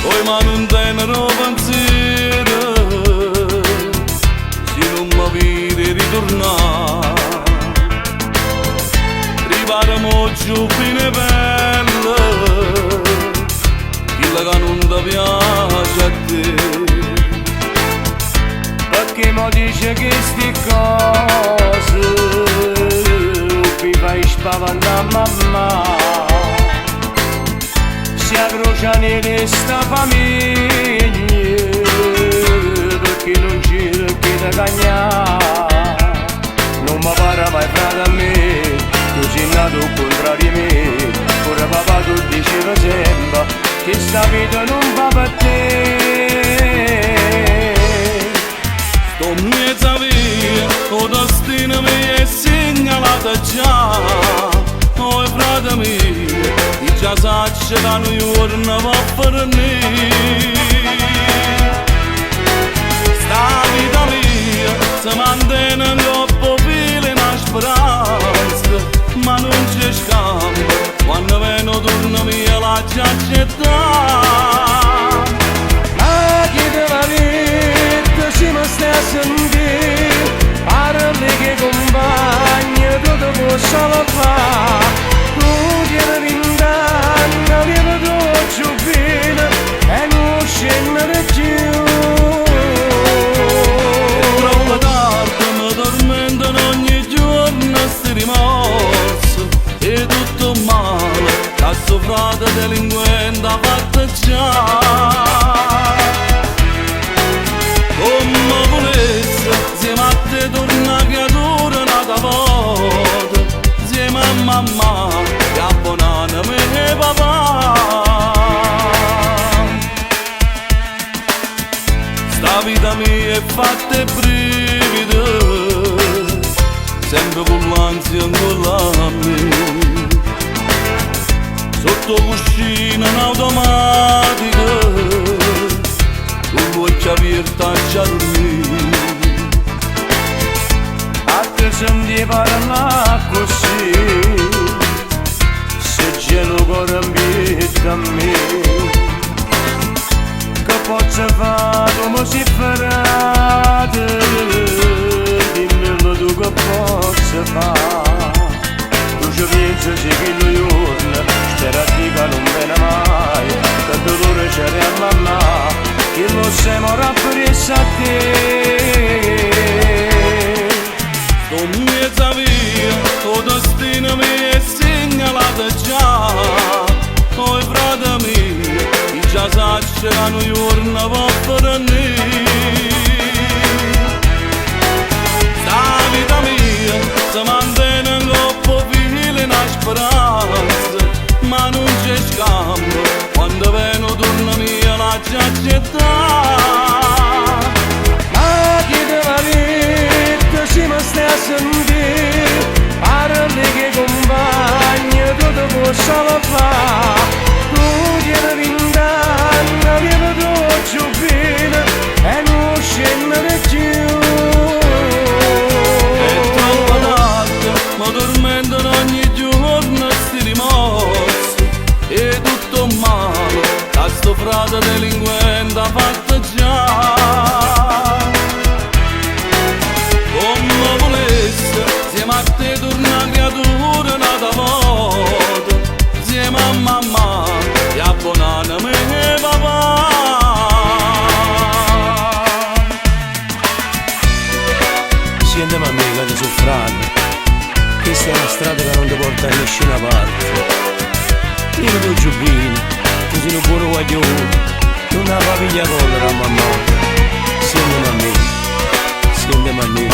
Oi ma non tenero pensiero se non mi vedi ritornare. Ripariamo giù fine bella, quella che non ti piace a te. Perché mi dice che sti cose mi fai spaventare mamma. Si accrociano in sta famiglia perché non c'è chi da cagnare. Non mi pare mai frate a me, tu sei nato contro di me. Ora papà tu diceva sempre che sta vita non va per te. Sto mezza via, o destino mi è segnalata già. Oh frate mio, ti già sai che noi giorni va per me. Sta vita mia, si mantiene in troppo file una speranza, ma non c'è scambio, quando vengo torno via la già accettare. Ma chi te la vita ci mi stai a sentire, parli che compagni tutto può solo fare. Tu tieni vint'anni, vieni tu giù bene e non scendere più. È troppo tardi, mi tormentano ogni giorno sti rimorsi. E tutto male, che sto frate delinquente ha fatto già. Come volesse, insieme a te torna creatura nata volta, insieme a mamma che abbonano me e papà. Sta vita mia è fatta e brivida, sempre con l'ansia ancora a me. Sotto cuscina in automatica, con l'occhio aperta già dormire. A te senti parlare così, se gelo cuore ambietta a me. Che posso fare come si farate, dimmelo tu che posso fare. Tu ci pensi se che lo giorno, spera di che non viene mai, che dolore c'è a mamma, che lo siamo rappresso a te. Sto mezza via, o destino mi è segnalata già. Oh frate mio, ti già sai che noi giorni va per me. Sta vita mia, si mantiene in troppo file una speranza, ma non c'è scambio, quando vengo torna mia la già accettare. Ma chi te la vita ci mi stai a sentire, parli che compagni tutto può solo fare. Tu tieni vint'anni, vieni tu giù bene e non scendere più. È troppo tardi, mi tormentano ogni giorno sti rimorsi. E tutto male, che sto frate delinquente ha fatto già. Come volesse, insieme a te torna creatura nata volta, insieme a mamma e abbonano me e papà. Sentiamo amica di soffrare, questa è una strada che non ti porta a nessuna parte. Vieni tu giù bene, tu sei un buono guaglione, non ha famiglia povera mamma. Sentiamo a me,